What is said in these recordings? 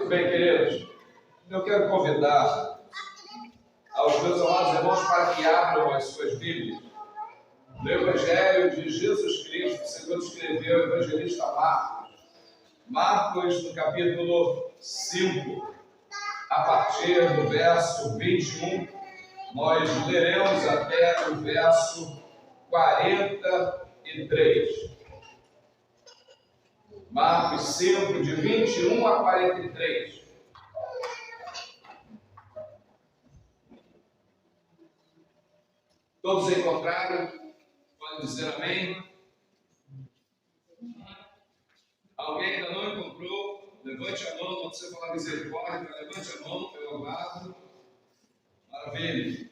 Muito bem, queridos. Eu quero convidar aos meus amados irmãos para que abram as suas Bíblias no Evangelho de Jesus Cristo, segundo escreveu o evangelista Marcos. Marcos, no capítulo 5, a partir do verso 21, nós leremos até o verso 43. Marcos 5, de 21 a 43. Todos encontraram? Podem dizer amém? Alguém ainda não encontrou? Levante a mão, quando você falar misericórdia, levante a mão, pelo amado. Maravilha.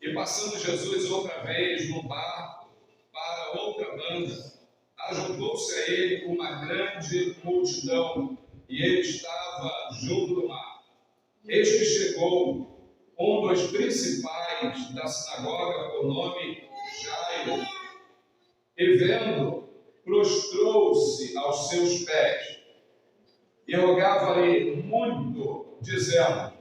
E passando Jesus outra vez no barco para outra banda, ajuntou-se a ele uma grande multidão, e ele estava junto do mar. Eis que chegou um dos principais da sinagoga, por nome Jairo, e vendo, prostrou-se aos seus pés, e rogava-lhe muito, dizendo: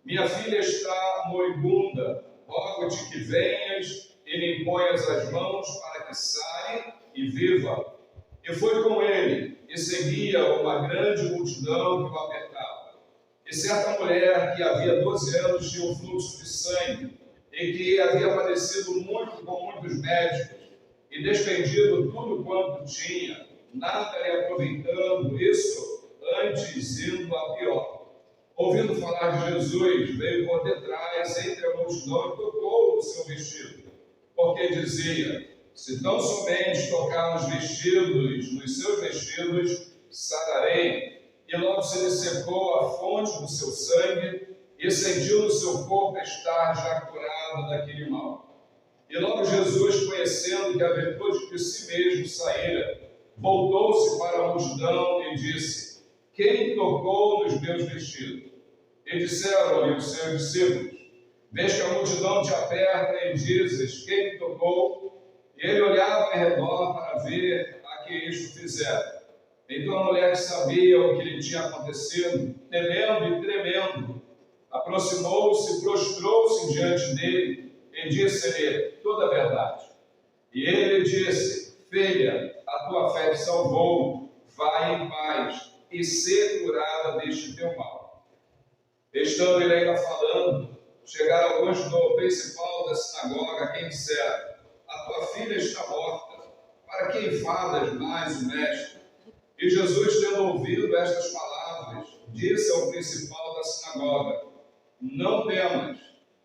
minha filha está moribunda, rogo-te que venhas e lhe imponhas as mãos para que saia e viva. E foi com ele, e seguia uma grande multidão que o apertava. E certa mulher que havia 12 anos tinha um fluxo de sangue, e que havia padecido muito com muitos médicos, e despendido tudo quanto tinha, nada lhe aproveitando, isso antes indo a pior. Ouvindo falar de Jesus, veio por detrás entre a multidão e tocou no seu vestido, porque dizia: se tão somente tocar nos seus vestidos, sararei. E logo se lhe secou a fonte do seu sangue, e sentiu no seu corpo estar já curado daquele mal. E logo Jesus, conhecendo que a virtude de si mesmo saíra, voltou-se para a multidão e disse: quem tocou nos meus vestidos? E disseram-lhe os seus discípulos: vês que a multidão te aperta e dizes: quem me tocou? E ele olhava em redor para ver a que isto fizera. Então a mulher, que sabia o que lhe tinha acontecido, temendo e tremendo, aproximou-se, prostrou-se diante dele e disse-lhe toda a verdade. E ele disse: filha, a tua fé te salvou, vai em paz e sê curada deste teu mal. Estando ele ainda falando, chegaram alguns do principal da sinagoga, a quem disseram: a tua filha está morta, para que enfadas mais o mestre? E Jesus, tendo ouvido estas palavras, disse ao principal da sinagoga: não temas,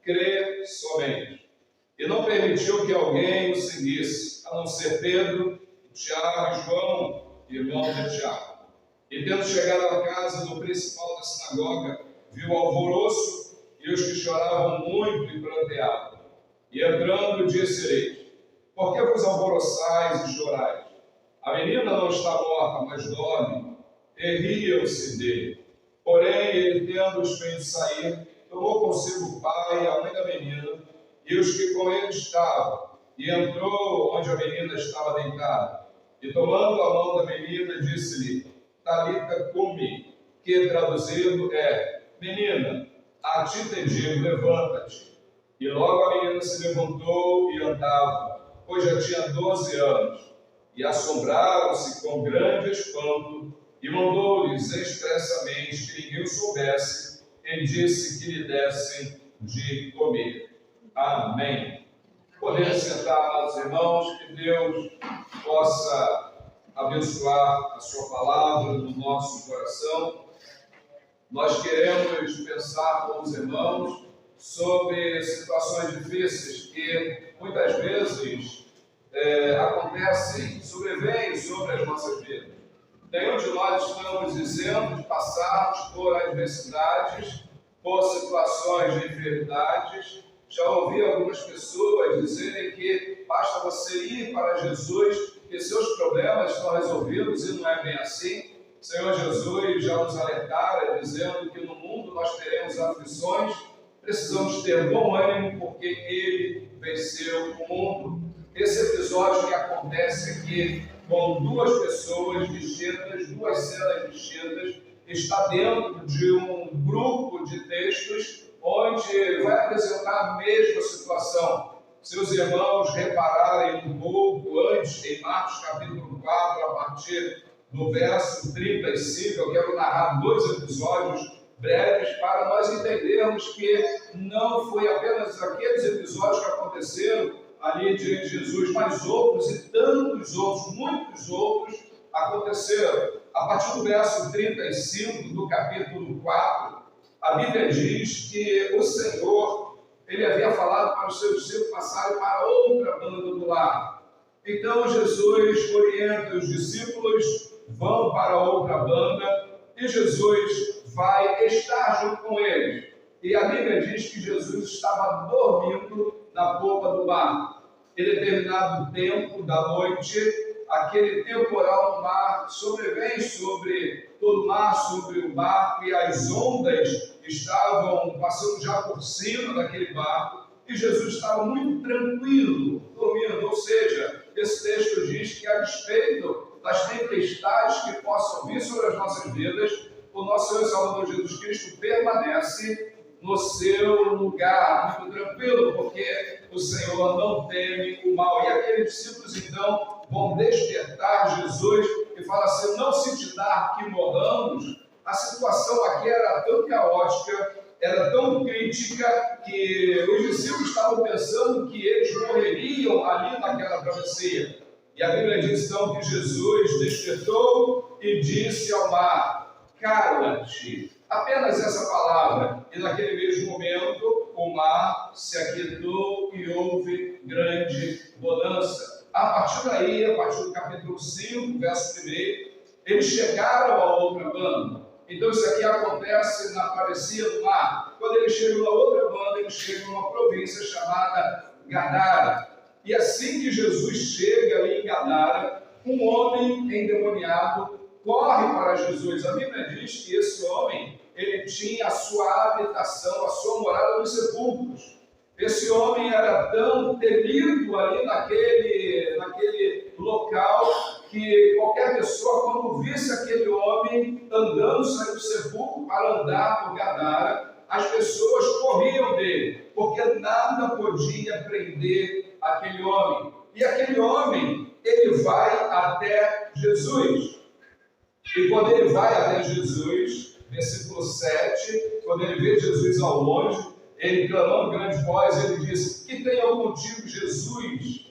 crê somente. E não permitiu que alguém o seguisse, a não ser Pedro, Tiago e João, irmão de Tiago. E tendo chegado à casa do principal da sinagoga, viu o alvoroço e os que choravam muito e pranteavam. E entrando, disse-lhes: por que vos alvoroçais e chorais? A menina não está morta, mas dorme. E riam-se dele. Porém, ele, tendo os feito sair, tomou consigo o pai e a mãe da menina, e os que com ele estavam, e entrou onde a menina estava deitada. E tomando a mão da menina, disse-lhe: Talita cumi, que traduzido é: menina, a ti te digo, levanta-te. E logo a menina se levantou e andava, pois já tinha 12 anos. E assombraram-se com grande espanto, e mandou-lhes expressamente que ninguém o soubesse, e disse que lhe dessem de comer. Amém. Podemos sentar, amados irmãos, que Deus possa abençoar a sua palavra no nosso coração. Nós queremos pensar com os irmãos sobre situações difíceis que muitas vezes acontecem, sobrevêm sobre as nossas vidas. Nenhum de nós estamos dizendo de passarmos por adversidades, por situações de enfermidades. Já ouvi algumas pessoas dizerem que basta você ir para Jesus que seus problemas estão resolvidos, e não é bem assim. O Senhor Jesus já nos alertara dizendo que no mundo nós teremos aflições, precisamos ter bom ânimo porque Ele venceu o mundo. Esse episódio que acontece aqui com duas pessoas distintas, duas cenas distintas, está dentro de um grupo de textos onde vai apresentar a mesma situação. Se os irmãos repararem um pouco antes, em Marcos capítulo 4, a partir do verso 35, eu quero narrar 2 episódios breves para nós entendermos que não foi apenas aqueles episódios que aconteceram ali diante de Jesus, mas outros e tantos outros, muitos outros aconteceram. A partir do verso 35 do capítulo 4, a Bíblia diz que o Senhor, ele havia falado para os seus discípulos passarem para outra banda do lar. Então Jesus orienta os discípulos, vão para outra banda, e Jesus vai estar junto com eles. E a Bíblia diz que Jesus estava dormindo na popa do barco. Em determinado tempo da noite, aquele temporal no mar sobrevém sobre todo o mar, sobre o barco, e as ondas estavam passando já por cima daquele barco, e Jesus estava muito tranquilo, dormindo. Ou seja, esse texto diz que, a despeito das tempestades que possam vir sobre as nossas vidas, o nosso Senhor e Salvador Jesus Cristo permanece no seu lugar, muito tranquilo, porque o Senhor não teme o mal. E aqueles discípulos, então, vão despertar Jesus e falam assim: não se te dá que morramos. A situação aqui era tão caótica, era tão crítica, que os discípulos estavam pensando que eles morreriam ali naquela travessia. E a Bíblia diz então que Jesus despertou e disse ao mar: cala-te. Apenas essa palavra. E naquele mesmo momento, o mar se aquietou e houve grande bonança. A partir daí, a partir do capítulo 5, verso 1, eles chegaram a outra banda. Então isso aqui acontece na travessia do mar. Quando eles chegam na outra banda, eles chegam numa província chamada Gadara. E assim que Jesus chega ali em Gadara, um homem endemoniado corre para Jesus. A Bíblia diz que esse homem, ele tinha a sua habitação, a sua morada nos sepulcros. Esse homem era tão temido ali naquele local, que qualquer pessoa, quando visse aquele homem andando, saindo do sepulcro para andar por Gadara, as pessoas corriam dele, porque nada podia prender aquele homem. E aquele homem, ele vai até Jesus. E quando ele vai até Jesus, versículo 7, quando ele vê Jesus ao longe, ele clamando grande voz, ele diz: que tenha contigo Jesus,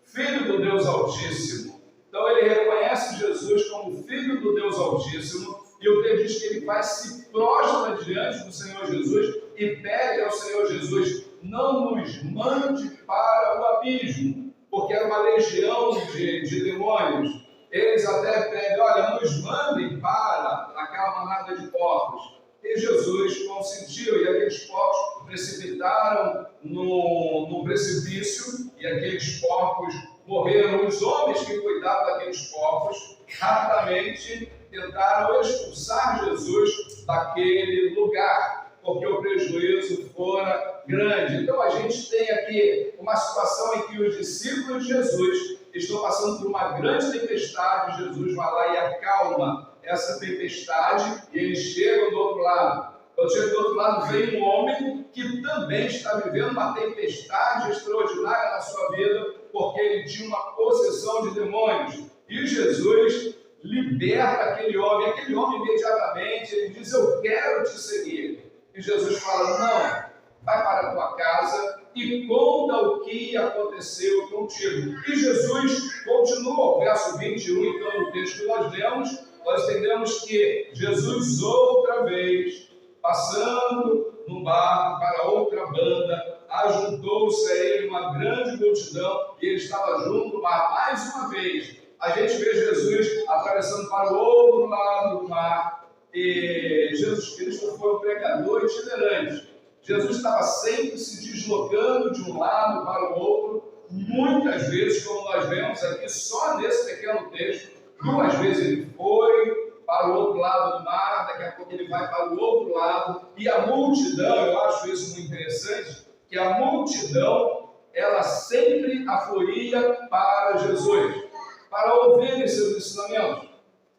Filho do Deus Altíssimo. Então ele reconhece Jesus como Filho do Deus Altíssimo, e o texto diz que ele vai se prostra diante do Senhor Jesus e pede ao Senhor Jesus: não nos mande para o abismo, porque era uma legião de demônios. Eles até pedem: olha, nos mandem para aquela manada de porcos. E Jesus consentiu, e aqueles porcos precipitaram no precipício, e aqueles porcos morreram. Os homens que cuidavam daqueles porcos rapidamente tentaram expulsar Jesus daquele lugar, porque o prejuízo fora grande. Então a gente tem aqui uma situação em que os discípulos de Jesus estão passando por uma grande tempestade. Jesus vai lá e acalma essa tempestade, e eles chegam do outro lado. Quando chegam do outro lado, vem um homem que também está vivendo uma tempestade extraordinária na sua vida, porque ele tinha uma possessão de demônios. E Jesus liberta aquele homem. Aquele homem imediatamente ele diz: eu quero te seguir. E Jesus fala: não, vai para a tua casa e conta o que aconteceu contigo. E Jesus continua, o verso 21, então, no texto que nós lemos, nós entendemos que Jesus outra vez, passando no barco para outra banda, ajuntou-se a ele uma grande multidão, e ele estava junto do mar. Mais uma vez, a gente vê Jesus atravessando para o outro lado do mar, e Jesus Cristo foi um pregador itinerante. Jesus estava sempre se deslocando de um lado para o outro, muitas vezes, como nós vemos aqui, só nesse pequeno texto. 2 vezes ele foi para o outro lado do mar, daqui a pouco ele vai para o outro lado, e a multidão, eu acho isso muito interessante, que a multidão, ela sempre afluía para Jesus, para ouvirem seus ensinamentos.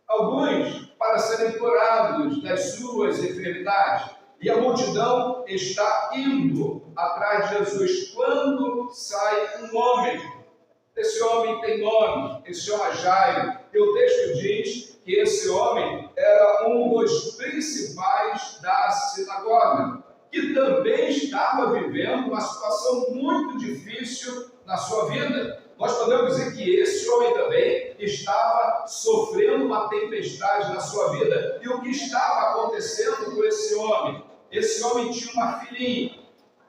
Alguns para serem curados das suas enfermidades. E a multidão está indo atrás de Jesus. Quando sai um homem, esse homem tem nome, ele se chama Jairo. E o texto diz que esse homem era um dos principais da sinagoga, que também estava vivendo uma situação muito difícil na sua vida. Nós podemos dizer que esse homem também estava sofrendo uma tempestade na sua vida. E o que estava acontecendo com esse homem? Esse homem tinha uma filhinha,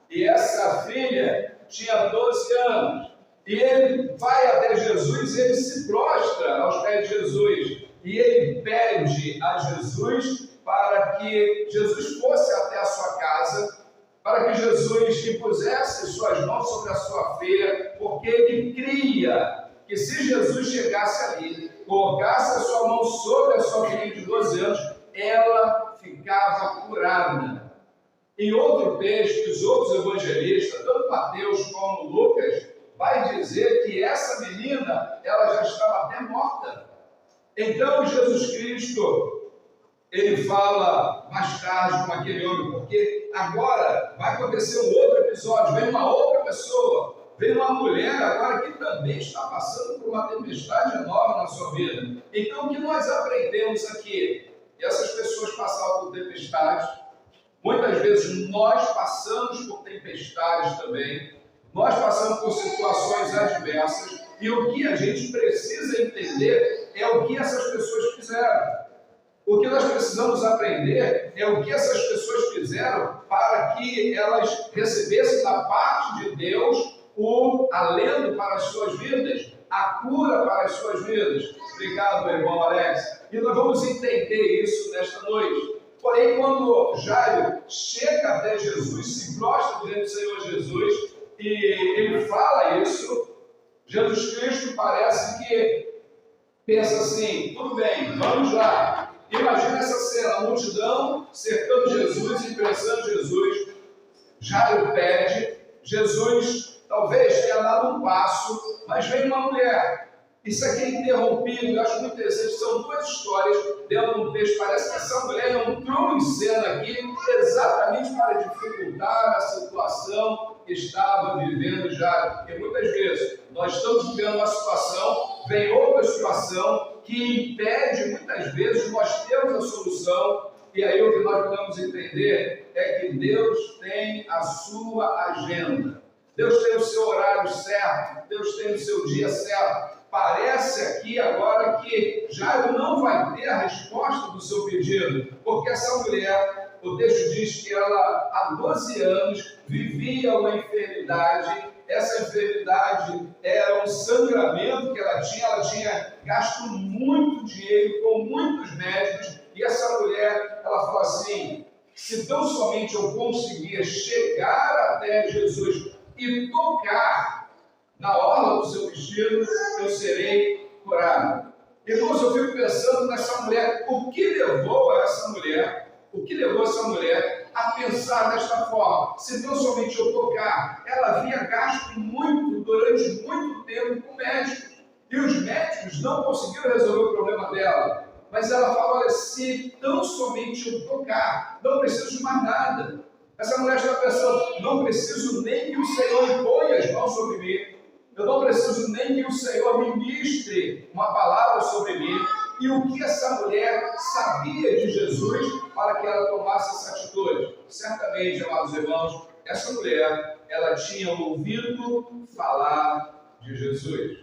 e essa filha tinha 12 anos. E ele vai até Jesus, ele se prostra aos pés de Jesus, e ele pede a Jesus para que Jesus fosse até a sua casa, para que Jesus impusesse suas mãos sobre a sua filha, porque ele cria que se Jesus chegasse ali, colocasse a sua mão sobre a sua filha de 12 anos, ela ficava curada. Em outro texto, os outros evangelistas, tanto Mateus como Lucas, vai dizer que essa menina, ela já estava até morta. Então, Jesus Cristo, ele fala mais tarde com aquele homem, porque agora vai acontecer um outro episódio, vem uma outra pessoa, vem uma mulher agora que também está passando por uma tempestade enorme na sua vida. Então, o que nós aprendemos aqui? Que essas pessoas passaram por tempestades, muitas vezes nós passamos por tempestades também, nós passamos por situações adversas, e o que a gente precisa entender é o que essas pessoas fizeram. O que nós precisamos aprender é o que essas pessoas fizeram para que elas recebessem da parte de Deus o alento para as suas vidas, a cura para as suas vidas. Obrigado, meu irmão Alex. E nós vamos entender isso nesta noite. Porém, quando Jairo chega até Jesus, se prostra diante do Senhor Jesus, e ele fala isso, Jesus Cristo parece que pensa assim: tudo bem, vamos lá. Imagina essa cena, a multidão cercando Jesus, imprensando Jesus. Jairo pede, Jesus talvez tenha dado um passo, mas vem uma mulher. Isso aqui é interrompido, eu acho muito interessante, são duas histórias dentro de um texto. Parece que essa mulher entrou em cena aqui exatamente para dificultar a situação que estava vivendo Jairo. Porque muitas vezes nós estamos vivendo uma situação, vem outra situação que impede muitas vezes nós termos a solução. E aí o que nós podemos entender é que Deus tem a sua agenda. Deus tem o seu horário certo, Deus tem o seu dia certo. Parece aqui agora que Jairo não vai ter a resposta do seu pedido, porque essa mulher, o texto diz que ela há 12 anos vivia uma enfermidade. Essa enfermidade era um sangramento que ela tinha gasto muito dinheiro com muitos médicos, e essa mulher, ela fala assim: se tão somente eu conseguir chegar até Jesus e tocar na orla do seu vestido, eu serei curado. Irmãos, eu fico pensando nessa mulher, o que levou essa mulher a pensar desta forma? Se tão somente eu tocar, ela havia gasto durante muito tempo com médicos, e os médicos não conseguiram resolver o problema dela. Mas ela fala: olha, se tão somente eu tocar, não preciso de mais nada. Essa mulher está pensando: não preciso nem que o Senhor imponha as mãos sobre mim, eu não preciso nem que o Senhor ministre uma palavra sobre mim. E o que essa mulher sabia de Jesus para que ela tomasse essa atitude? Certamente, amados irmãos, essa mulher, ela tinha ouvido falar de Jesus.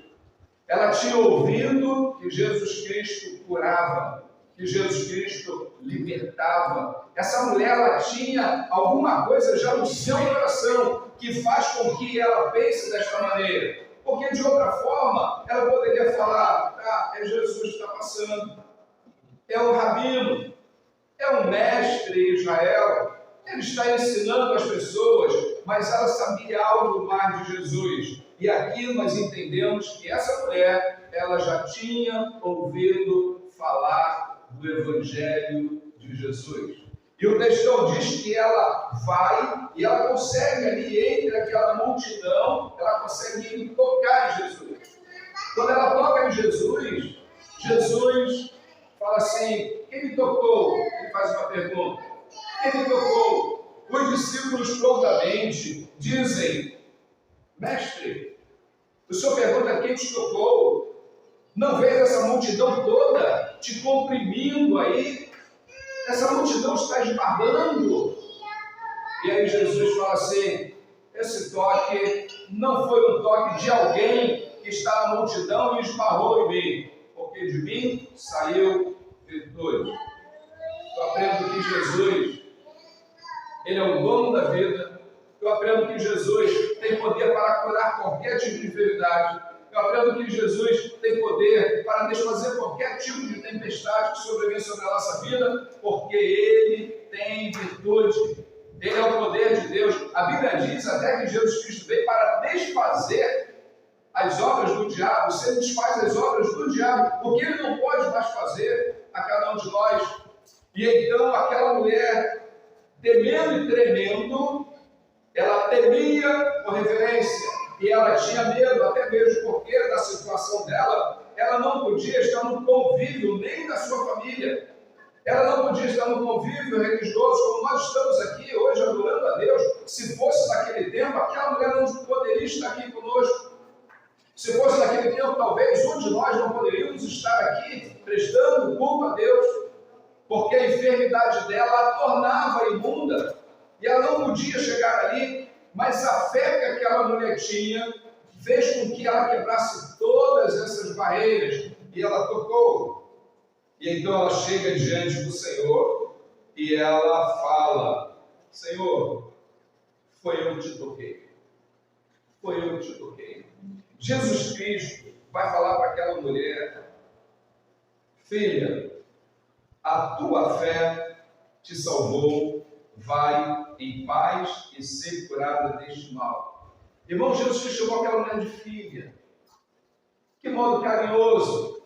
Ela tinha ouvido que Jesus Cristo curava, que Jesus Cristo libertava. Essa mulher, ela tinha alguma coisa já no seu coração que faz com que ela pense desta maneira. Porque de outra forma, ela poderia falar: é Jesus que está passando, é o rabino, é o mestre em Israel, ele está ensinando as pessoas, mas ela sabia algo mais de Jesus. E aqui nós entendemos que essa mulher, ela já tinha ouvido falar do Evangelho de Jesus. E o textão diz que ela vai e ela consegue ali, entre aquela multidão, ela consegue tocar em Jesus. Quando ela toca em Jesus, Jesus fala assim: Quem me tocou? Ele faz uma pergunta. Quem me tocou? Os discípulos prontamente dizem: Mestre, o Senhor pergunta quem te tocou? Não vês essa multidão toda te comprimindo aí? Essa multidão está esbarrando. E aí Jesus fala assim: esse toque não foi um toque de alguém que está na multidão e esbarrou em mim, porque de mim saiu virtude. Eu aprendo que Jesus, Ele é o dono da vida. Eu aprendo que Jesus tem poder para curar qualquer tipo de enfermidade. Eu aprendo que Jesus tem poder para desfazer qualquer tipo de tempestade que sobrevém sobre a nossa vida, porque Ele tem virtude. Ele é o poder de Deus. A Bíblia diz até que Jesus Cristo veio para desfazer as obras do diabo. Se Ele desfaz as obras do diabo, o que Ele não pode mais fazer a cada um de nós? E então aquela mulher, temendo e tremendo, ela temia por reverência. E ela tinha medo, até mesmo porque da situação dela, ela não podia estar no convívio nem da sua família. Ela não podia estar no convívio religioso, como nós estamos aqui hoje adorando a Deus. Se fosse naquele tempo, aquela mulher não poderia estar aqui conosco. Se fosse naquele tempo, talvez um de nós não poderíamos estar aqui prestando culto a Deus, porque a enfermidade dela a tornava imunda e ela não podia chegar ali. Mas a fé que aquela mulher tinha fez com que ela quebrasse todas essas barreiras e ela tocou. E então ela chega diante do Senhor e ela fala: Senhor, foi eu que te toquei. Foi eu que te toquei. Jesus Cristo vai falar para aquela mulher: filha, a tua fé te salvou, vai em paz e ser curada deste mal. Irmão, Jesus Cristo chamou aquela mulher de filha. Que modo carinhoso,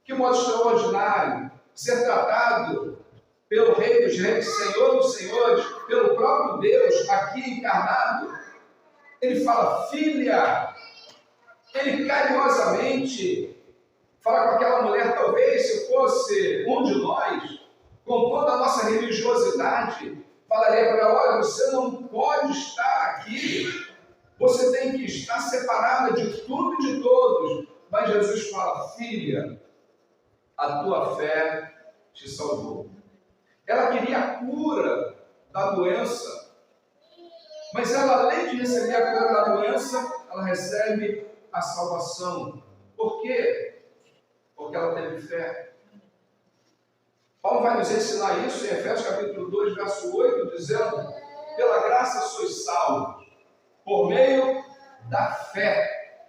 que modo extraordinário, ser tratado pelo Rei dos Reis, Senhor dos Senhores, pelo próprio Deus aqui encarnado. Ele fala: filha. Ele carinhosamente fala com aquela mulher. Talvez se fosse um de nós, com toda a nossa religiosidade, falaria para ela: olha, você não pode estar aqui, você tem que estar separada de tudo e de todos. Mas Jesus fala: filha, a tua fé te salvou. Ela queria a cura da doença, mas ela, além de receber a cura da doença, ela recebe a salvação. Por quê? Porque ela teve fé. Paulo vai nos ensinar isso em Efésios capítulo 2, verso 8, dizendo: pela graça sois salvos, por meio da fé.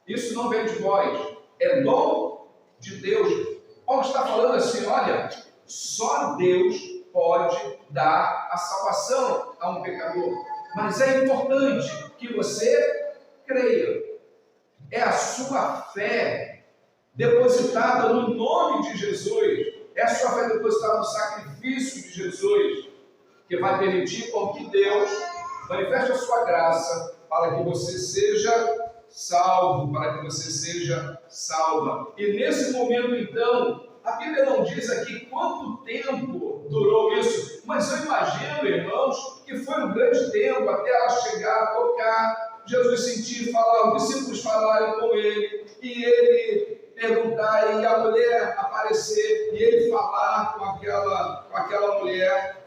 Isso não vem de vós, é dom de Deus. Paulo está falando assim: olha, só Deus pode dar a salvação a um pecador. Mas é importante que você creia. É a sua fé depositada no nome de Jesus, é a sua fé depositada no sacrifício de Jesus, que vai permitir com que Deus manifeste a sua graça para que você seja salvo, para que você seja salva. E nesse momento, então, a Bíblia não diz aqui quanto tempo durou isso, mas eu imagino, irmãos, que foi um grande tempo até ela chegar a tocar, Jesus sentir falar, os discípulos falarem com ele, e ele perguntar, e a mulher aparecer, e ele falar com aquela mulher.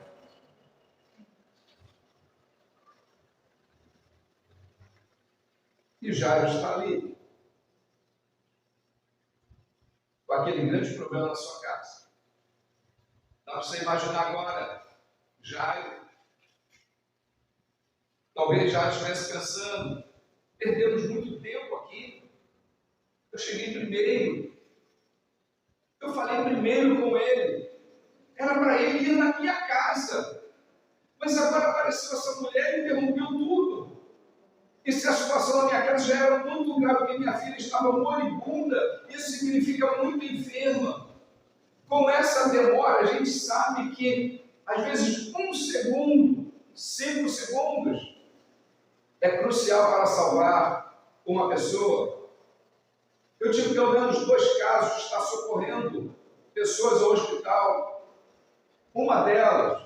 E Jairo está ali, com aquele grande problema na sua casa. Dá para você imaginar agora, Jairo. Talvez já estivesse pensando: perdemos muito tempo aqui. Eu cheguei primeiro. Eu falei primeiro com ele. Era para ele ir na minha casa. Mas agora apareceu essa mulher e interrompeu tudo. E se a situação na minha casa já era muito grave, porque minha filha estava moribunda, isso significa muito enferma. Com essa demora, a gente sabe que, às vezes, 1 segundo, 5 segundos, é crucial para salvar uma pessoa. Eu tive pelo menos 2 casos de estar socorrendo pessoas ao hospital. Uma delas,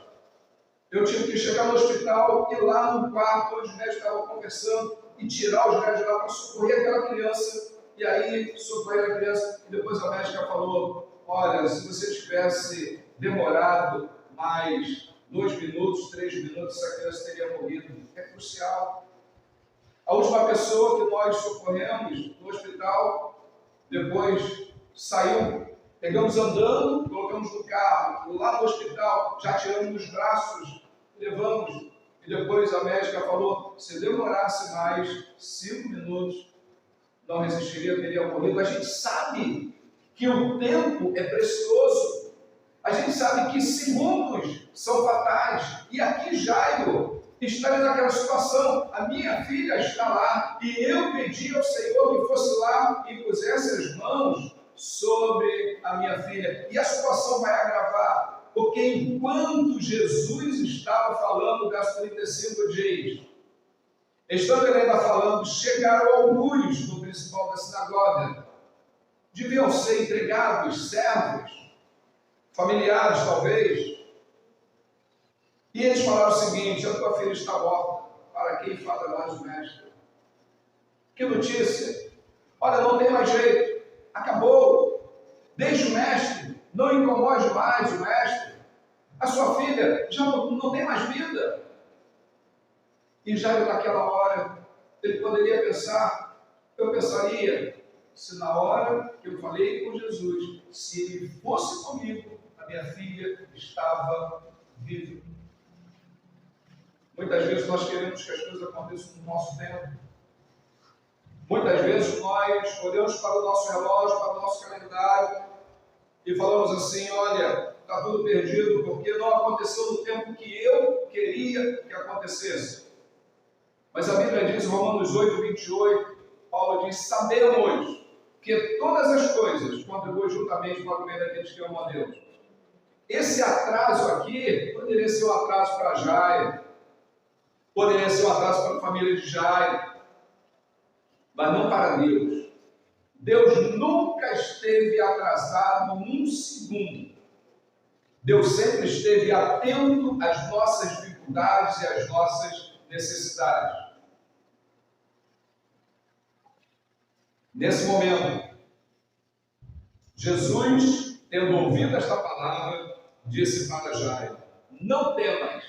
eu tive que chegar no hospital e lá no quarto onde os médicos estavam conversando e tirar os médicos lá para socorrer aquela criança. E aí socorrer a criança e depois a médica falou: olha, se você tivesse demorado mais 2 minutos, 3 minutos, essa criança teria morrido. É crucial. A última pessoa que nós socorremos no hospital, depois saiu, pegamos andando, colocamos no carro, lá no hospital, já tiramos dos braços, levamos. E depois a médica falou: se demorasse mais 5 minutos, não resistiria, teria morrido. A gente sabe que o tempo é precioso. A gente sabe que segundos são fatais. E aqui Jairo está naquela situação. A minha filha está lá e eu pedi ao Senhor que fosse lá e pusesse as mãos sobre a minha filha. E a situação vai agravar, porque enquanto Jesus estava falando, verso 35 diz: estando ele ainda falando, chegaram alguns do principal da sinagoga. Deviam ser empregados, servos, familiares talvez. E eles falaram o seguinte: a tua filha está morta, para quem fala mais o mestre? Que notícia! Olha, não tem mais jeito, acabou, deixa o mestre, não incomode mais o mestre, a sua filha já não tem mais vida. E Jairo, naquela hora, ele poderia pensar, eu pensaria, se na hora que eu falei com Jesus, se ele fosse comigo, a minha filha estava viva. Muitas vezes nós queremos que as coisas aconteçam no nosso tempo. Muitas vezes nós olhamos para o nosso relógio, para o nosso calendário e falamos assim: olha, está tudo perdido porque não aconteceu no tempo que eu queria que acontecesse. Mas a Bíblia diz, em Romanos 8, 28, Paulo diz: sabemos que todas as coisas contribuem juntamente para o bem daqueles que amam a Deus. Esse atraso aqui poderia ser um atraso para Jairo, poderia ser um atraso para a família de Jairo, mas não para Deus. Deus nunca esteve atrasado um segundo. Deus sempre esteve atento às nossas dificuldades e às nossas necessidades. Nesse momento, Jesus, tendo ouvido esta palavra, disse para Jairo: não temas,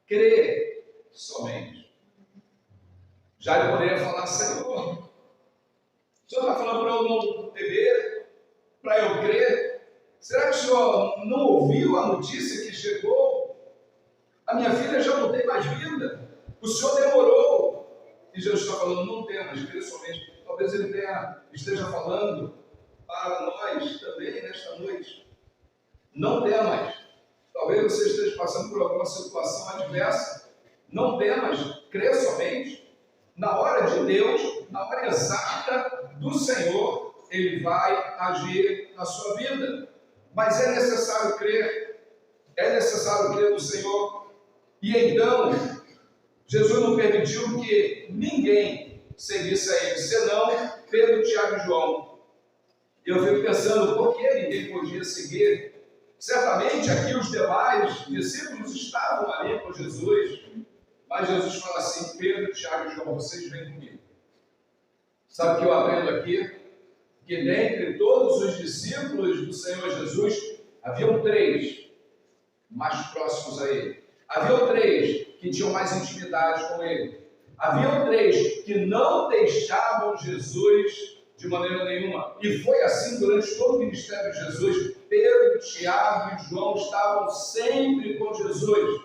crê somente. Jairo poderia falar: Senhor, o Senhor está falando para eu não temer, para eu crer? Será que o Senhor não ouviu a notícia que chegou? A minha filha já não tem mais vida. O Senhor demorou. E Jesus está falando: não temas, crê somente. Talvez Ele esteja falando para nós também nesta noite. Não temas. Talvez você esteja passando por alguma situação adversa. Não temas, crê somente. Na hora de Deus, na hora exata do Senhor, Ele vai agir na sua vida. Mas é necessário crer. É necessário crer no Senhor. E então, Jesus não permitiu que ninguém seguisse a Ele, senão Pedro, Tiago e João. Eu fico pensando, por que ninguém podia seguir? Certamente aqui os demais discípulos estavam ali com Jesus, mas Jesus fala assim: Pedro, Tiago e João, vocês vêm comigo. Sabe o que eu aprendo aqui? Que dentre todos os discípulos do Senhor Jesus, haviam 3 mais próximos a Ele. Haviam 3 que tinham mais intimidade com Ele. Haviam 3 que não deixavam Jesus de maneira nenhuma. E foi assim durante todo o ministério de Jesus. Pedro, Tiago e João estavam sempre com Jesus.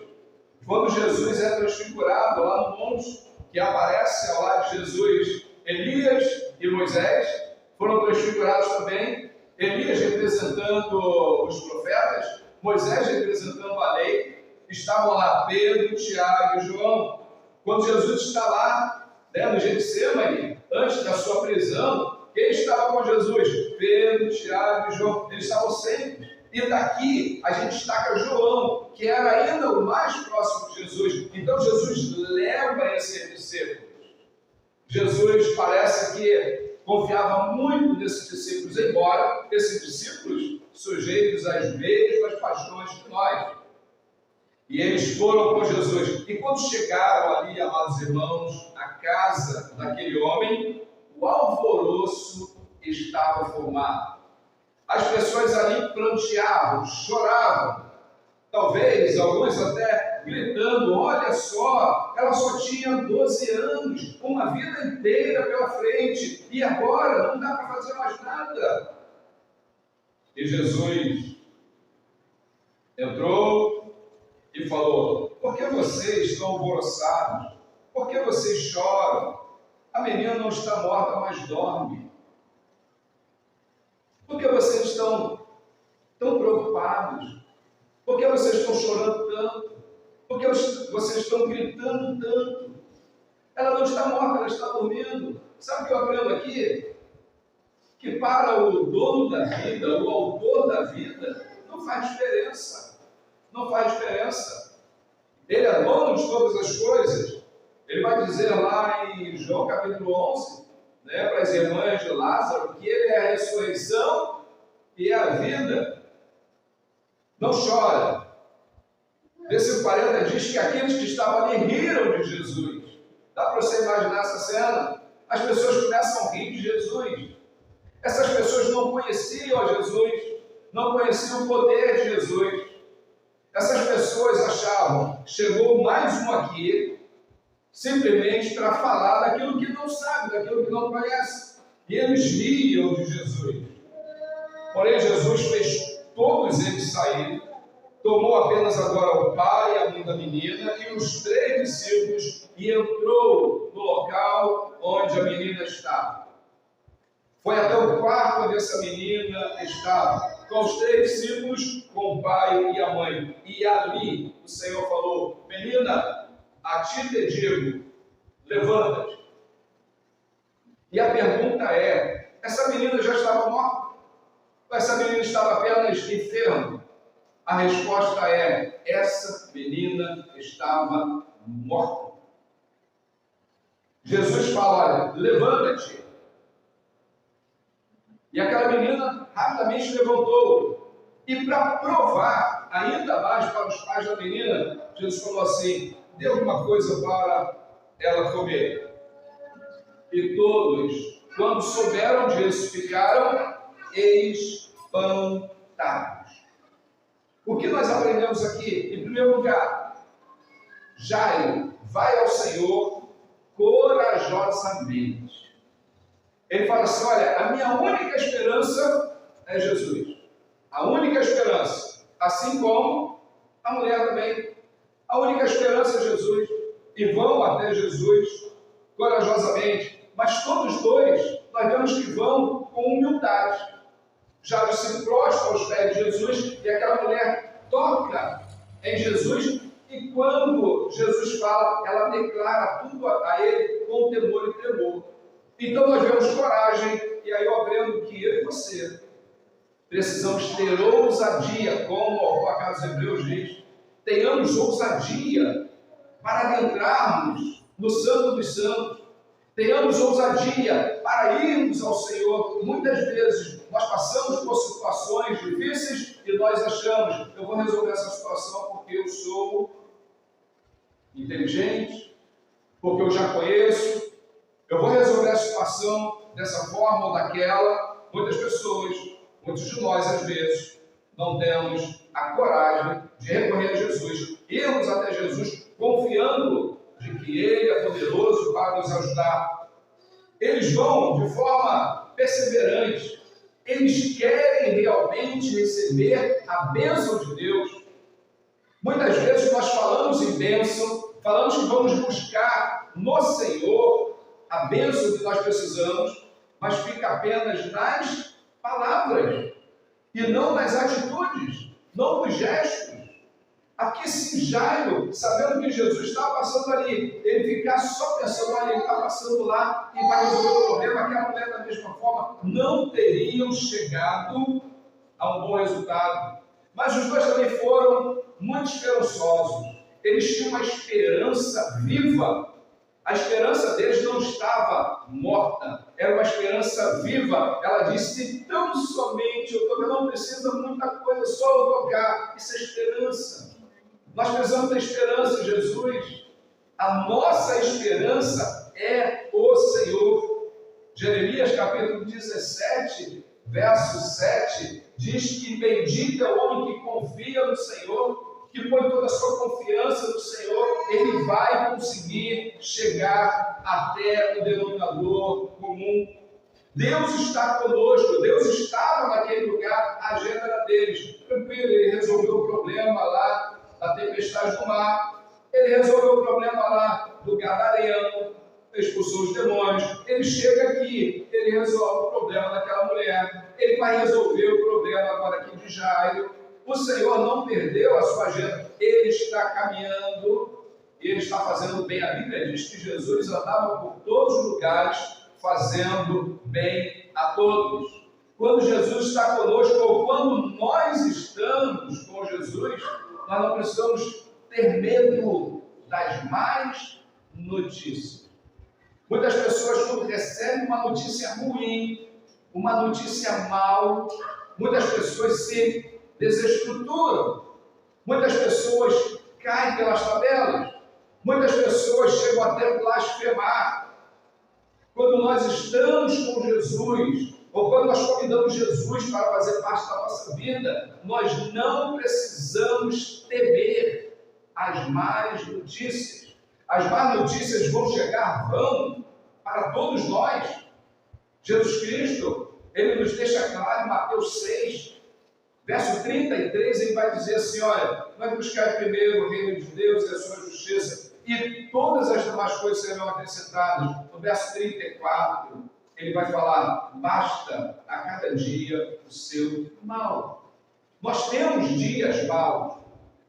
Quando Jesus é transfigurado lá no monte, que aparece ao lado de Jesus, Elias e Moisés foram transfigurados também. Elias representando os profetas, Moisés representando a lei. Estavam lá Pedro, Tiago e João. Quando Jesus está lá, no Getsêmani, antes da sua prisão, quem estava com Jesus? Pedro, Tiago e João. Eles estavam sempre. E daqui a gente destaca João, que era ainda o mais próximo de Jesus. Então Jesus leva esses discípulos. Jesus parece que confiava muito nesses discípulos, embora esses discípulos sujeitos às mesmas paixões que nós. E eles foram com Jesus. E quando chegaram ali, amados irmãos, à casa daquele homem, o alvoroço estava formado. As pessoas ali pranteavam, choravam. Talvez alguns até gritando: olha só, ela só tinha 12 anos, uma vida inteira pela frente, e agora não dá para fazer mais nada. E Jesus entrou e falou: por que vocês estão alvoroçados? Por que vocês choram? A menina não está morta, mas dorme. Por que vocês estão tão preocupados? Por que vocês estão chorando tanto? Por que vocês estão gritando tanto? Ela não está morta, ela está dormindo. Sabe o que eu aprendo aqui? Que para o dono da vida, o autor da vida, não faz diferença. Não faz diferença. Ele é dono de todas as coisas. Ele vai dizer lá em João capítulo 11, para as irmãs de Lázaro, que ele é a ressurreição e é a vida. Não chora. Versículo 40 diz que aqueles que estavam ali riram de Jesus. Dá para você imaginar essa cena? As pessoas começam a rir de Jesus. Essas pessoas não conheciam a Jesus, não conheciam o poder de Jesus. Essas pessoas achavam: chegou mais um aqui, simplesmente para falar daquilo que não sabe, daquilo que não conhece. E eles riam de Jesus. Porém, Jesus fez todos eles saírem, tomou apenas agora o pai e a mãe da menina e os 3 discípulos e entrou no local onde a menina estava. Foi até o quarto onde essa menina estava, com os 3 discípulos, com o pai e a mãe. E ali o Senhor falou: menina, a ti te digo, levanta-te. E a pergunta é: essa menina já estava morta? Ou essa menina estava apenas enferma? A resposta é: essa menina estava morta. Jesus fala: olha, levanta-te. E aquela menina rapidamente levantou. E para provar ainda mais para os pais da menina, Jesus falou assim: dê alguma coisa para ela comer. E todos, quando souberam disso, ficaram espantados. O que nós aprendemos aqui? Em primeiro lugar, Jairo vai ao Senhor corajosamente. Ele fala assim: olha, a minha única esperança é Jesus. A única esperança. Assim como a mulher também. A única esperança é Jesus. E vão até Jesus corajosamente. Mas todos dois, nós vemos que vão com humildade. Jairo se prostra aos pés de Jesus e aquela mulher toca em Jesus. E quando Jesus fala, ela declara tudo a ele com temor e tremor. Então nós vemos coragem, e aí eu aprendo que eu e você precisamos ter ousadia, como a carta aos Hebreus diz. Tenhamos ousadia para adentrarmos no Santo dos Santos. Tenhamos ousadia para irmos ao Senhor. Muitas vezes nós passamos por situações difíceis e nós achamos: eu vou resolver essa situação porque eu sou inteligente, porque eu já conheço. Eu vou resolver a situação dessa forma ou daquela. Muitas pessoas, muitos de nós, às vezes, não temos a coragem de recorrer a Jesus, irmos até Jesus, confiando de que Ele é poderoso para nos ajudar. Eles vão de forma perseverante. Eles querem realmente receber a bênção de Deus. Muitas vezes nós falamos em bênção, falamos que vamos buscar no Senhor a bênção que nós precisamos, mas fica apenas nas palavras e não nas atitudes, não nos gestos. Aqui se Jairo, sabendo que Jesus estava passando ali, ele ficar só pensando: olha, ele está passando lá e vai resolver o problema, aquela mulher da mesma forma, não teriam chegado a um bom resultado. Mas os dois também foram muito esperançosos. Eles tinham uma esperança viva. A esperança deles não estava morta, era uma esperança viva. Ela disse: tão somente eu tocar, não precisa muita coisa, só eu tocar. Isso é esperança. Nós precisamos ter esperança em Jesus. A nossa esperança é o Senhor. Jeremias capítulo 17, verso 7, diz que bendito é o homem que confia no Senhor, que põe toda a sua confiança no Senhor, ele vai conseguir chegar até o denominador comum. Deus está conosco, Deus estava naquele lugar, a agenda era deles. Tranquilo, ele resolveu o problema lá da tempestade do mar, ele resolveu o problema lá do gadareno, expulsou os demônios, ele chega aqui, ele resolve o problema daquela mulher, ele vai resolver o problema agora aqui de Jairo. O Senhor não perdeu a sua agenda, ele está caminhando, ele está fazendo bem. A Bíblia diz que Jesus andava por todos os lugares, fazendo bem a todos. Quando Jesus está conosco, ou quando nós estamos com Jesus, nós não precisamos ter medo das más notícias. Muitas pessoas, quando recebem uma notícia ruim, uma notícia mal, muitas pessoas se desestruturam, muitas pessoas caem pelas tabelas, muitas pessoas chegam até a blasfemar. Quando nós estamos com Jesus, ou quando nós convidamos Jesus para fazer parte da nossa vida, nós não precisamos temer as más notícias. As más notícias vão para todos nós. Jesus Cristo, ele nos deixa claro em Mateus 6, verso 33, ele vai dizer assim: olha, vai buscar primeiro o reino de Deus e a sua justiça, e todas as demais coisas serão acrescentadas. No verso 34, ele vai falar: basta a cada dia o seu mal. Nós temos dias maus.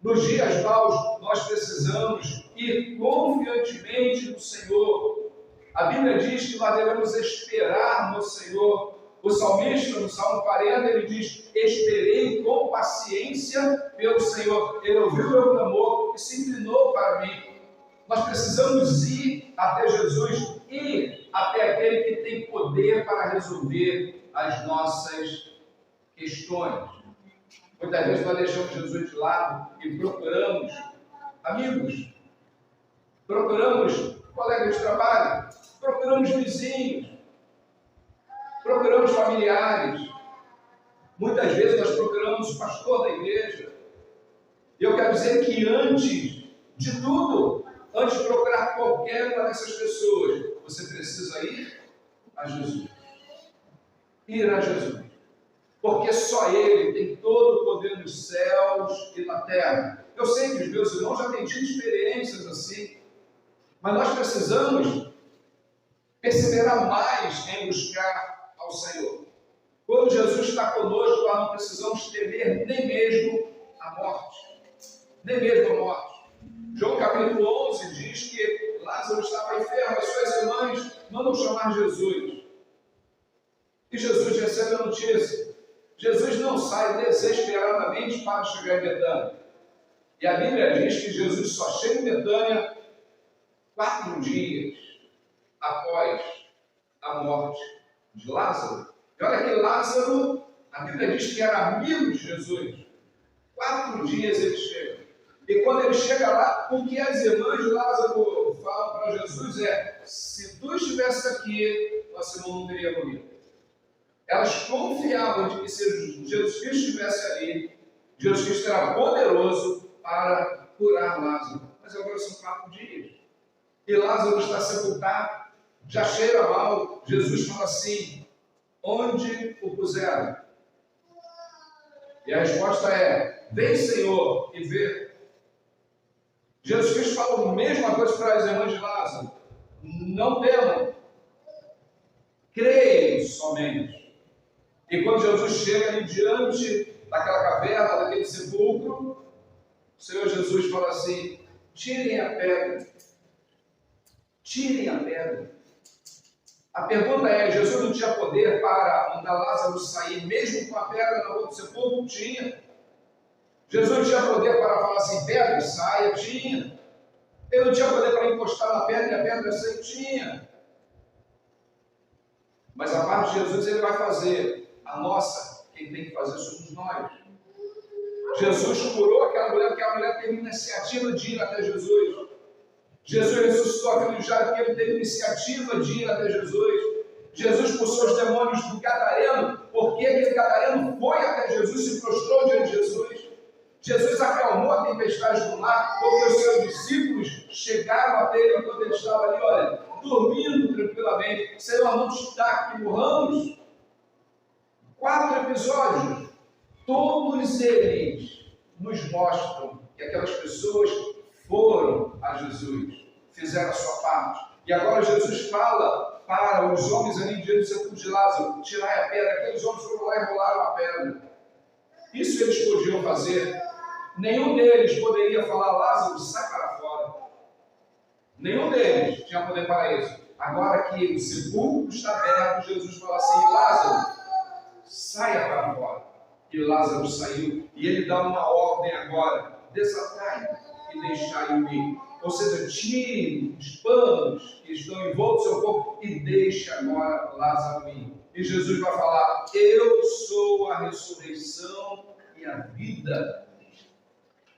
Nos dias maus, nós precisamos ir confiantemente no Senhor. A Bíblia diz que nós devemos esperar no Senhor. O salmista, no Salmo 40, ele diz: esperei com paciência pelo Senhor. Ele ouviu o meu clamor e se inclinou para mim. Nós precisamos ir até Jesus, ir até aquele que tem poder para resolver as nossas questões. Muitas vezes nós deixamos Jesus de lado e procuramos amigos, procuramos colegas de trabalho, procuramos vizinhos, procuramos familiares. Muitas vezes nós procuramos o pastor da igreja. E eu quero dizer que antes de tudo, antes de procurar qualquer uma dessas pessoas, você precisa ir a Jesus. Ir a Jesus. Porque só Ele tem todo o poder nos céus e na terra. Eu sei que os meus irmãos já têm tido experiências assim, mas nós precisamos perseverar mais em buscar ao Senhor. Quando Jesus está conosco, nós não precisamos temer nem mesmo a morte. Nem mesmo a morte. João capítulo 11 diz que Lázaro estava enfermo, as suas irmãs mandam chamar Jesus. E Jesus recebe a notícia. Jesus não sai desesperadamente para chegar em Betânia. E a Bíblia diz que Jesus só chega em Betânia 4 dias após a morte de Lázaro. E olha que Lázaro, a Bíblia diz que era amigo de Jesus. 4 dias ele chega. E quando ele chega lá, o que as irmãs de Lázaro falam para Jesus é: se tu estivesse aqui, nosso irmão não teria morrido. Elas confiavam de que se Jesus Cristo estivesse ali, Jesus Cristo era poderoso para curar Lázaro. Mas agora são 4 dias. E Lázaro está sepultado, já cheira mal. Jesus fala assim: onde o puseram? E a resposta é: vem, Senhor, e vê. Jesus Cristo fala a mesma coisa para as irmãs de Lázaro: não temam, creem somente. E quando Jesus chega ali diante daquela caverna, daquele sepulcro, o Senhor Jesus fala assim: tirem a pedra. Tirem a pedra. A pergunta é: Jesus não tinha poder para mandar Lázaro sair, mesmo com a pedra na boca do sepulcro? Tinha. Jesus tinha poder para falar assim: pedra, saia? Tinha. Ele não tinha poder para encostar na pedra, e a pedra sempre tinha. Mas a parte de Jesus ele vai fazer. A nossa, quem tem que fazer somos nós. Jesus curou aquela mulher, porque a mulher teve iniciativa de ir até Jesus. Jesus ressuscitou a filha de Jairo, porque ele teve iniciativa de ir até Jesus. Jesus expulsou os demônios do Gadareno, porque aquele Gadareno foi até Jesus, se prostrou diante de Jesus. Jesus acalmou a tempestade do mar, porque os seus discípulos chegaram até ele quando ele estava ali, olha, dormindo tranquilamente. Senhor, não está que morramos? 4 episódios, todos eles nos mostram que aquelas pessoas foram a Jesus, fizeram a sua parte. E agora Jesus fala para os homens ali diante do sepulcro de Lázaro, tirai a pedra. Aqueles homens foram lá e rolaram a pedra. Isso eles podiam fazer. Nenhum deles poderia falar, Lázaro, sai para fora. Nenhum deles tinha poder para isso. Agora que o sepulcro está aberto, Jesus fala assim, Lázaro, saia para fora. E Lázaro saiu. E ele dá uma ordem agora, desatai e deixai-o ir. Ou seja, tire os panos que estão envoltos no seu corpo e deixe agora Lázaro ir. E Jesus vai falar, eu sou a ressurreição e a vida.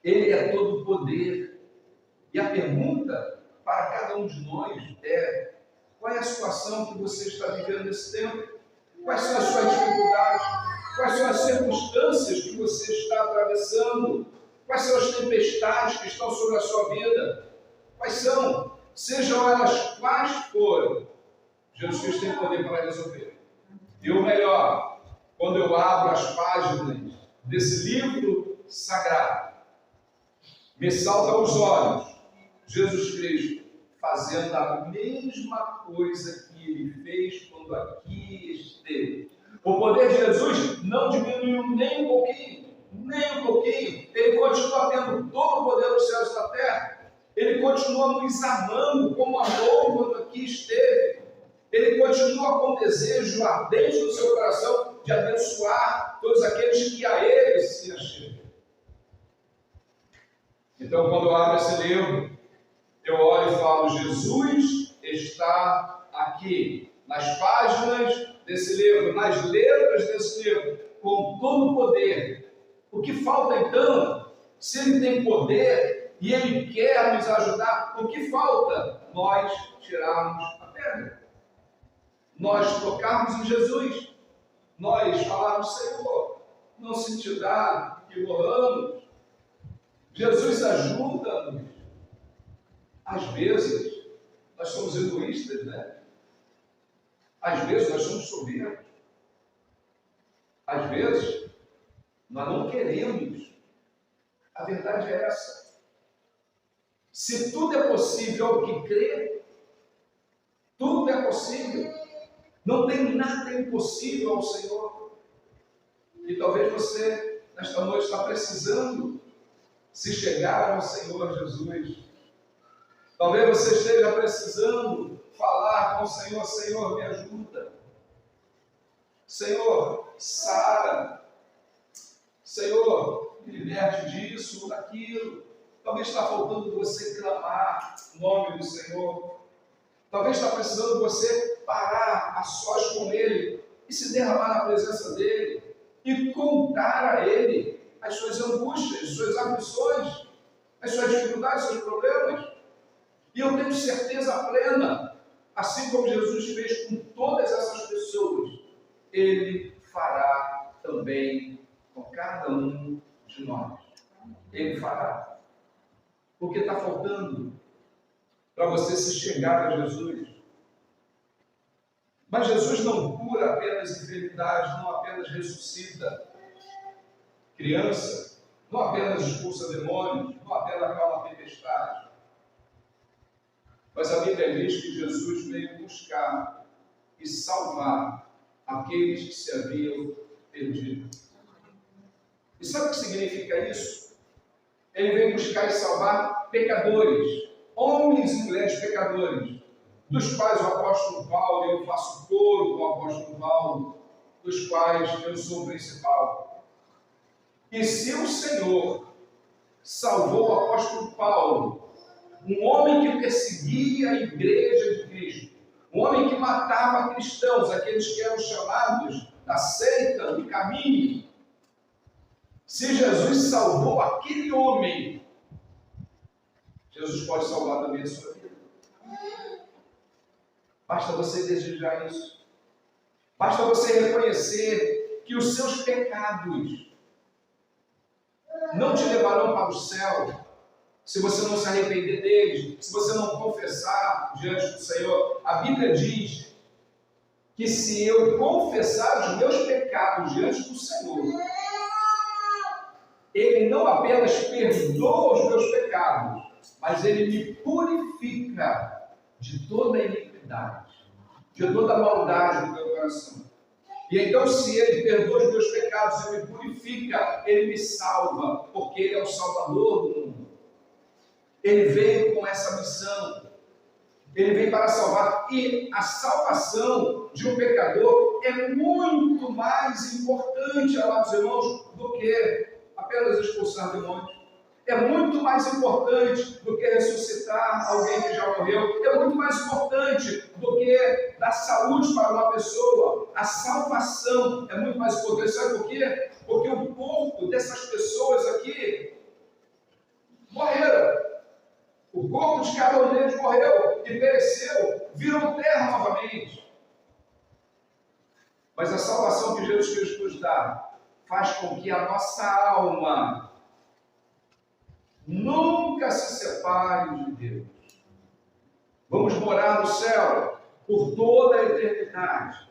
Ele é todo o poder. E a pergunta para cada um de nós é, qual é a situação que você está vivendo nesse tempo? Quais são as suas dificuldades? Quais são as circunstâncias que você está atravessando? Quais são as tempestades que estão sobre a sua vida? Quais são? Sejam elas quais forem, Jesus Cristo tem poder para resolver. E o melhor, quando eu abro as páginas desse livro sagrado, me salta aos olhos Jesus Cristo fazendo a mesma coisa que ele fez quando aqui esteve. O poder de Jesus não diminuiu nem um pouquinho, nem um pouquinho. Ele continua tendo todo o poder dos céus e da terra. Ele continua nos amando como amou quando aqui esteve. Ele continua com desejo ardente no seu coração de abençoar todos aqueles que a ele se achegam. Então, quando eu abro esse livro, eu olho e falo, Jesus está aqui, nas páginas desse livro, nas letras desse livro, com todo o poder. O que falta então, se ele tem poder e ele quer nos ajudar, o que falta? Nós tirarmos a pedra. Nós tocarmos em Jesus. Nós falarmos, Senhor, não se te dá que morramos. Jesus ajuda-nos. Às vezes, nós somos egoístas, né? Às vezes, nós somos soberbos. Às vezes, nós não queremos. A verdade é essa. Se tudo é possível ao que crê, tudo é possível. Não tem nada impossível ao Senhor. E talvez você, nesta noite, está precisando se chegar ao Senhor Jesus. Talvez você esteja precisando falar com o Senhor, Senhor, me ajuda. Senhor, sara. Senhor, me liberte disso, daquilo. Talvez está faltando você clamar o nome do Senhor. Talvez está precisando você parar a sós com Ele e se derramar na presença dEle e contar a Ele as suas angústias, as suas aflições, as suas dificuldades, os seus problemas. E eu tenho certeza plena, assim como Jesus fez com todas essas pessoas, Ele fará também com cada um de nós. Ele fará. Porque está faltando para você se chegar a Jesus. Mas Jesus não cura apenas enfermidades, não apenas ressuscita criança, não apenas expulsa demônios, não apenas acalma a tempestade. Mas a Bíblia diz que Jesus veio buscar e salvar aqueles que se haviam perdido. E sabe o que significa isso? Ele veio buscar e salvar pecadores, homens e mulheres pecadores, dos quais o apóstolo Paulo, eu faço coro com o apóstolo Paulo, dos quais eu sou o principal. E se o Senhor salvou o apóstolo Paulo um homem que perseguia a igreja de Cristo, um homem que matava cristãos, aqueles que eram chamados da seita, do caminho. Se Jesus salvou aquele homem, Jesus pode salvar também a sua vida. Basta você desejar isso. Basta você reconhecer que os seus pecados não te levarão para o céu se você não se arrepender deles, se você não confessar diante do Senhor. A Bíblia diz que se eu confessar os meus pecados diante do Senhor, Ele não apenas perdoa os meus pecados, mas Ele me purifica de toda a iniquidade, de toda a maldade do meu coração. E então, se Ele perdoa os meus pecados, Ele me purifica, Ele me salva, porque Ele é o Salvador do mundo. Ele veio com essa missão. Ele veio para salvar. E a salvação de um pecador é muito mais importante, amados irmãos, do que apenas expulsar demônios. É muito mais importante do que ressuscitar alguém que já morreu. É muito mais importante do que dar saúde para uma pessoa. A salvação é muito mais importante. Sabe por quê? Porque o corpo dessas pessoas aqui morreram. O corpo de cada um deles morreu e pereceu, virou terra novamente. Mas a salvação que Jesus Cristo nos dá faz com que a nossa alma nunca se separe de Deus. Vamos morar no céu por toda a eternidade.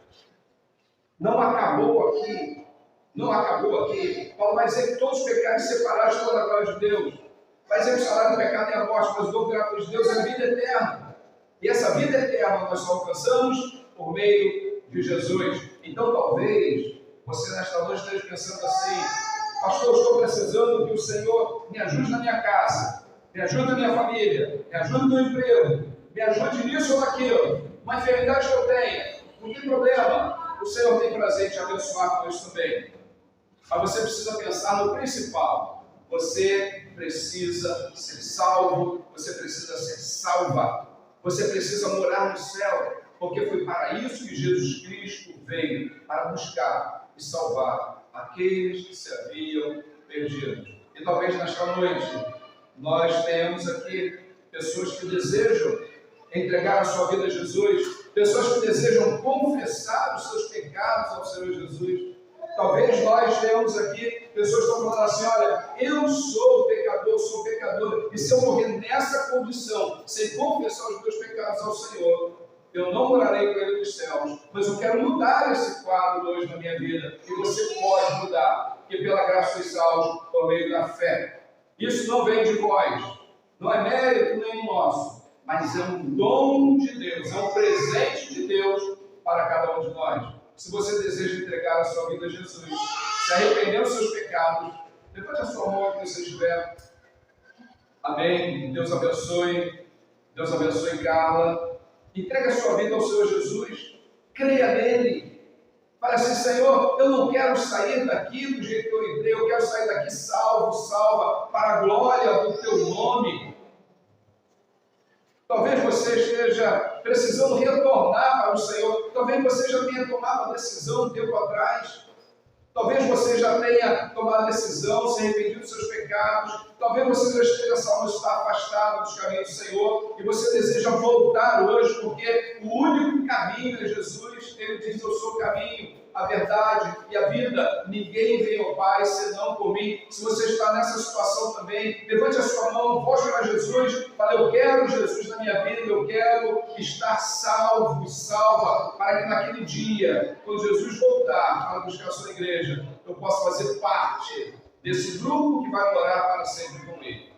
Não acabou aqui. Não acabou aqui. Paulo vai dizer que todos os pecados separados estão da glória de Deus. Vai dizer que o salário do pecado é a morte, mas o dom gratuito de Deus é a vida eterna. E essa vida eterna nós só alcançamos por meio de Jesus. Então talvez você nesta noite esteja pensando assim: pastor, eu estou precisando que o Senhor me ajude na minha casa, me ajude na minha família, me ajude no meu emprego, me ajude nisso ou naquilo, uma enfermidade que eu tenha. Não tem problema, o Senhor tem prazer em te abençoar com isso também. Mas você precisa pensar no principal. Você precisa ser salvo, você precisa ser salva, você precisa morar no céu, porque foi para isso que Jesus Cristo veio, para buscar e salvar aqueles que se haviam perdido. E talvez nesta noite nós tenhamos aqui pessoas que desejam entregar a sua vida a Jesus, pessoas que desejam confessar os seus pecados ao Senhor Jesus. Talvez nós tenhamos aqui pessoas que estão falando assim: olha, eu sou pecador, e se eu morrer nessa condição, sem confessar os meus pecados ao Senhor, eu não morarei com Ele nos céus. Mas eu quero mudar esse quadro hoje na minha vida, e você pode mudar, porque pela graça sois salvos por meio da fé. Isso não vem de vós, não é mérito nenhum nosso, mas é um dom de Deus, é um presente de Deus para cada um de nós. Se você deseja entregar a sua vida a Jesus, se arrepender dos seus pecados, levante a sua mão que você estiver. Amém. Deus abençoe. Deus abençoe Carla. Entregue a sua vida ao Senhor Jesus. Creia nele. Fale assim: Senhor, eu não quero sair daqui do jeito que eu entrei, eu quero sair daqui salva, para a glória do teu nome. Talvez você esteja precisando retornar para o Senhor. Talvez você já tenha tomado a decisão um tempo atrás. Talvez você já tenha tomado a decisão, se arrependido dos seus pecados. Talvez você já esteja salvo, está afastado dos caminhos do Senhor. E você deseja voltar hoje, porque o único caminho é Jesus. Ele diz: eu sou o caminho, a verdade e a vida. Ninguém vem ao Pai senão por mim. Se você está nessa situação também, levante a sua mão, volte para Jesus, fale: eu quero Jesus na minha vida, eu quero estar salvo e salva, para que naquele dia, quando Jesus voltar para buscar a sua igreja, eu possa fazer parte desse grupo que vai morar para sempre com Ele.